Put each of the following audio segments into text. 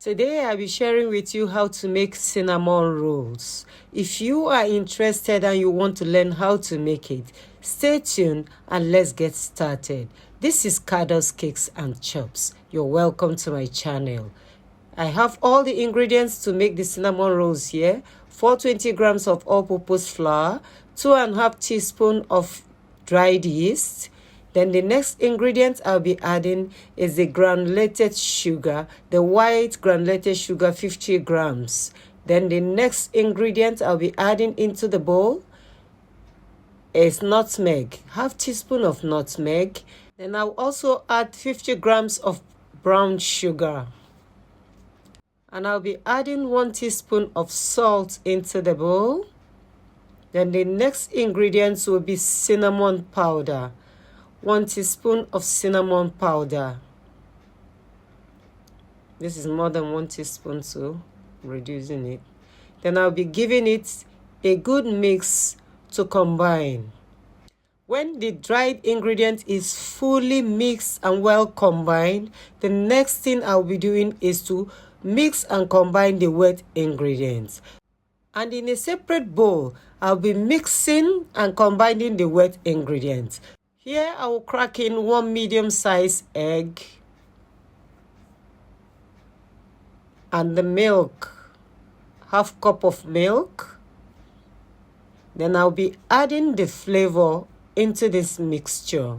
Today I'll be sharing with you how to make cinnamon rolls. If you are interested and you want to learn how to make it, stay tuned and let's get started. This is Cardos Cakes and Chops. You're welcome to my channel. I have all the ingredients to make the cinnamon rolls here. 420 grams of all-purpose flour, 2.5 teaspoons of dried yeast. Then the next ingredient I'll be adding is the granulated sugar, the white granulated sugar, 50 grams. Then the next ingredient I'll be adding into the bowl is nutmeg, half teaspoon of nutmeg. Then I'll also add 50 grams of brown sugar. And I'll be adding 1 teaspoon of salt into the bowl. Then the next ingredients will be cinnamon powder. 1 teaspoon of cinnamon powder. This is more than 1 teaspoon, so I'm reducing it. Then I'll be giving it a good mix to combine. When the dried ingredient is fully mixed and well combined, the next thing I'll be doing is to mix and combine the wet ingredients. And in a separate bowl, I'll be mixing and combining the wet ingredients. Here I will crack in 1 medium-sized egg and the milk, half cup of milk. Then I'll be adding the flavor into this mixture.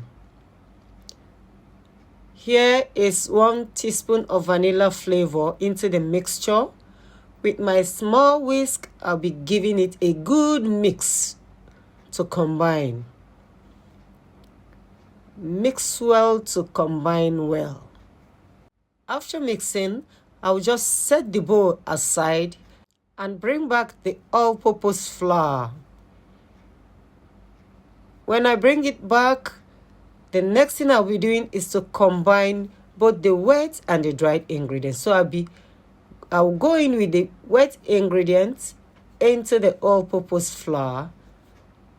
Here is 1 teaspoon of vanilla flavor into the mixture. With my small whisk, I'll be giving it a good mix to combine. Mix well to combine well. After mixing, I'll just set the bowl aside and bring back the all-purpose flour. When I bring it back, the next thing I'll be doing is to combine both the wet and the dried ingredients. So I'll go in with the wet ingredients into the all-purpose flour.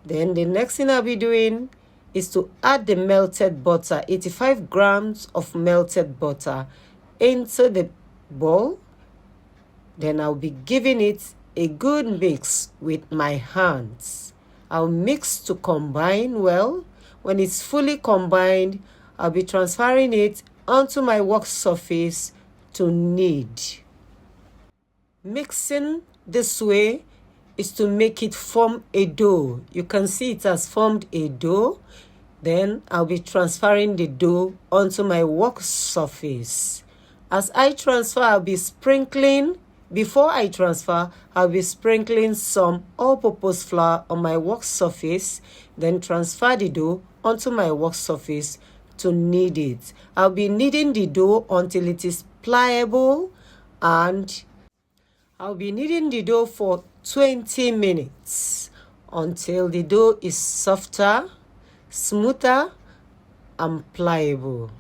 Then the next thing I'll be doing is to add the melted butter, 85 grams of melted butter into the bowl. Then I'll be giving it a good mix with my hands. I'll mix to combine well. When it's fully combined, I'll be transferring it onto my work surface to knead. Mixing this way is to make it form a dough. You can see it has formed a dough. Then I'll be transferring the dough onto my work surface. As I transfer, I'll be sprinkling. Before I transfer, I'll be sprinkling some all-purpose flour on my work surface. Then transfer the dough onto my work surface to knead it. I'll be kneading the dough until it is pliable, and I'll be kneading the dough for 20 minutes until the dough is softer, smoother, and pliable.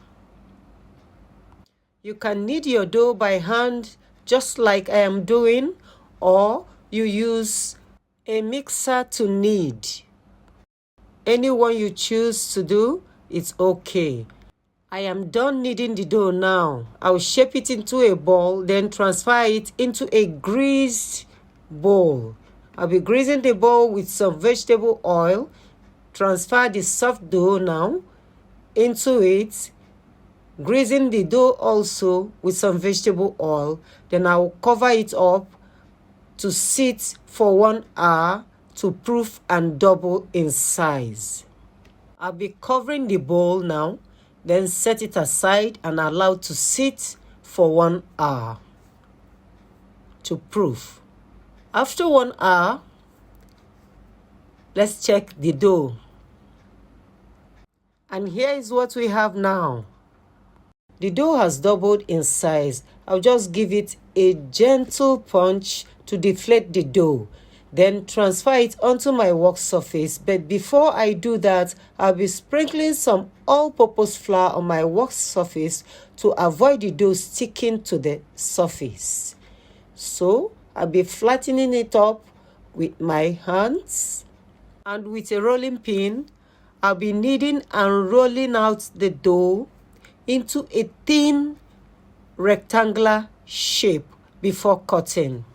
You can knead your dough by hand just like I am doing, or you use a mixer to knead. Any one you choose to do, it's okay. I am done kneading the dough now. I'll shape it into a ball, then transfer it into a greased bowl. I'll be greasing the bowl with some vegetable oil. Transfer the soft dough now into it. Greasing the dough also with some vegetable oil. Then I'll cover it up to sit for 1 hour to proof and double in size. I'll be covering the bowl now. Then set it aside and allow to sit for 1 hour to proof. After 1 hour, let's check the dough. And here is what we have now. The dough has doubled in size. I'll just give it a gentle punch to deflate the dough. Then transfer it onto my work surface. But before I do that, I'll be sprinkling some all-purpose flour on my work surface to avoid the dough sticking to the surface. So I'll be flattening it up with my hands. And with a rolling pin, I'll be kneading and rolling out the dough into a thin rectangular shape before cutting.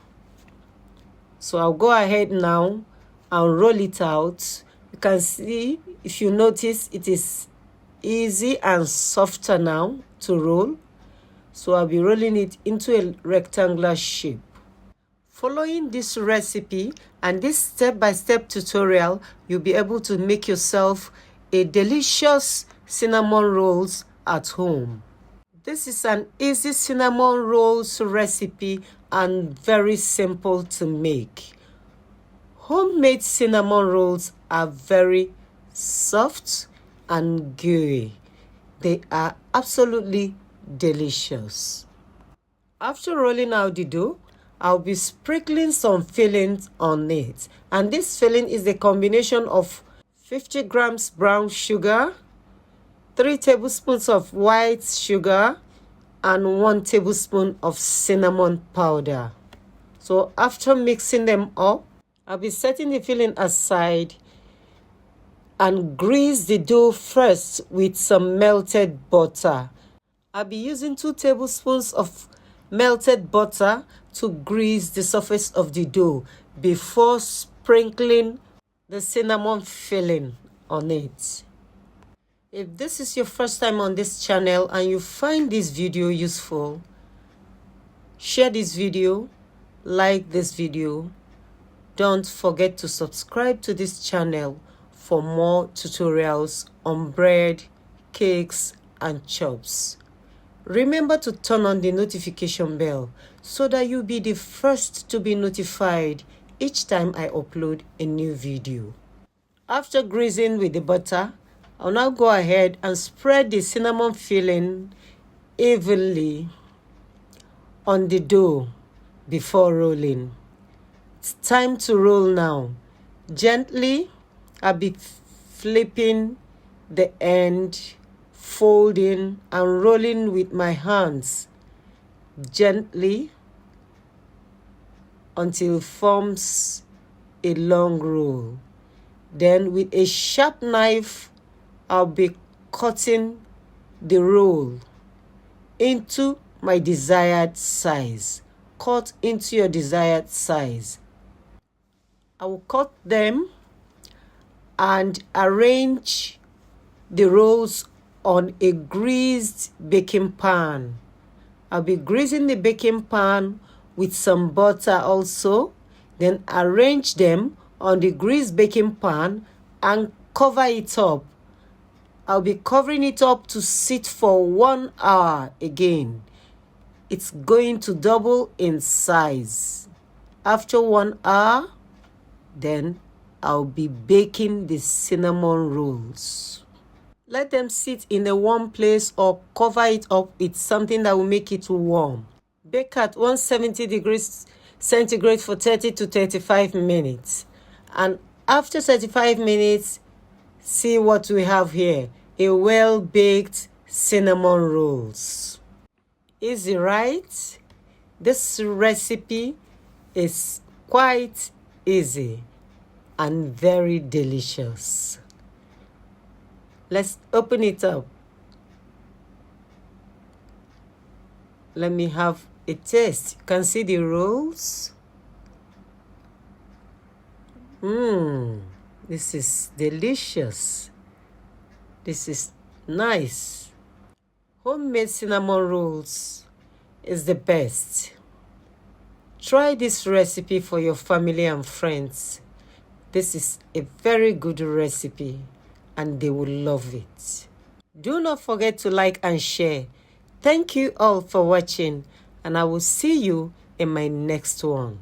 So I'll go ahead now and roll it out. You can see, if you notice, it is easy and softer now to roll. So I'll be rolling it into a rectangular shape. Following this recipe and this step-by-step tutorial, you'll be able to make yourself a delicious cinnamon rolls at home. This is an easy cinnamon rolls recipe and very simple to make. Homemade cinnamon rolls are very soft and gooey. They are absolutely delicious. After rolling out the dough, I'll be sprinkling some fillings on it. And this filling is a combination of 50 grams brown sugar, 3 tablespoons of white sugar, and 1 tablespoon of cinnamon powder. So after mixing them up, I'll be setting the filling aside and grease the dough first with some melted butter. I'll be using 2 tablespoons of melted butter to grease the surface of the dough before sprinkling the cinnamon filling on it. If this is your first time on this channel and you find this video useful, share this video, like this video. Don't forget to subscribe to this channel for more tutorials on bread, cakes, and chops. Remember to turn on the notification bell so that you'll be the first to be notified each time I upload a new video. After greasing with the butter, I'll now go ahead and spread the cinnamon filling evenly on the dough before rolling. It's time to roll now. Gently, I'll be flipping the end, folding and rolling with my hands gently until it forms a long roll. Then with a sharp knife, I'll be cutting the roll into my desired size. Cut into your desired size. I will cut them and arrange the rolls on a greased baking pan. I'll be greasing the baking pan with some butter also. Then arrange them on the greased baking pan and cover it up. I'll be covering it up to sit for 1 hour again. It's going to double in size. After 1 hour, then I'll be baking the cinnamon rolls. Let them sit in a warm place or cover it up with something that will make it warm. Bake at 170 degrees centigrade for 30 to 35 minutes. And after 35 minutes, see what we have here. A well-baked cinnamon rolls. Easy, right? This recipe is quite easy and very delicious. Let's open it up. Let me have a taste. You can see the rolls. This is delicious. This is nice. Homemade cinnamon rolls is the best. Try this recipe for your family and friends. This is a very good recipe and they will love it. Do not forget to like and share. Thank you all for watching and I will see you in my next one.